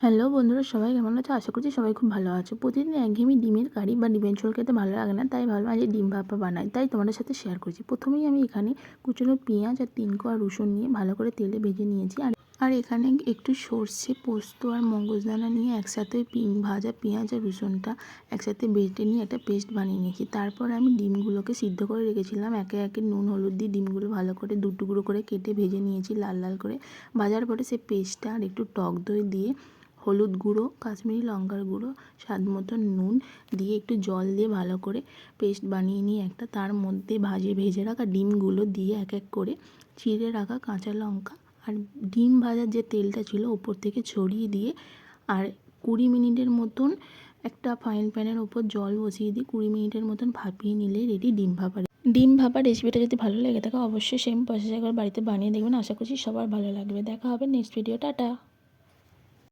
Hello বন্ধুরা, সবাই কেমন আছো? আশা করছি সবাই খুব ভালো আছো। প্রতিদিন একঘেয়েমি ডিমের কারি বা ডিমের ঝোল খেতে ভালো লাগে না, তাই ভাবলাম আজ ডিম ভাপা বানাই, তাই তোমাদের সাথে শেয়ার করছি। প্রথমেই আমি এখানে কুচনো পেঁয়াজ আর 3 কোয়া রসুন নিয়ে ভালো করে তেলে ভেজে নিয়েছি। আর এখানে একটু সর্ষে, পোস্ত আর মগজদানা নিয়ে একসাথে ভাজা পেঁয়াজ আর রসুনটা একসাথে বেটে নিয়ে একটা পেস্ট বানিয়ে নিয়েছি। তারপর আমি ডিমগুলোকে সিদ্ধ করে রেখেছিলাম। একে একে নুন হলুদ দিয়ে ডিমগুলো ভালো করে দু টুকরো করে কেটে ভেজে নিয়েছি লাল লাল করে। ভাজার পরে সেই পেস্টটা আর একটু টক দই দিয়ে, হলুদ গুঁড়ো, কাশ্মীরি লঙ্কার গুঁড়ো, স্বাদ মতো নুন দিয়ে একটু জল দিয়ে ভালো করে পেস্ট বানিয়ে নিয়ে তার মধ্যে ভেজে রাখা ডিমগুলো দিয়ে এক এক করে চিড়ে রাখা কাঁচা লঙ্কা আর ডিম ভাজার যে তেলটা ছিল ওপর থেকে ছড়িয়ে দিয়ে আর 20 মিনিটের মতন একটা ফ্রাইং প্যানের ওপর জল বসিয়ে দিয়ে 20 মিনিটের মতন ভাপিয়ে নিলে রেডি ডিম ভাপা। ডিম ভাপা রেসিপিটা যদি ভালো লেগে থাকে অবশ্যই সেম প্রসেস একবার বাড়িতে বানিয়ে দেখবেন। আশা করছি সবার ভালো লাগবে। দেখা হবে নেক্সট ভিডিও। টাটা।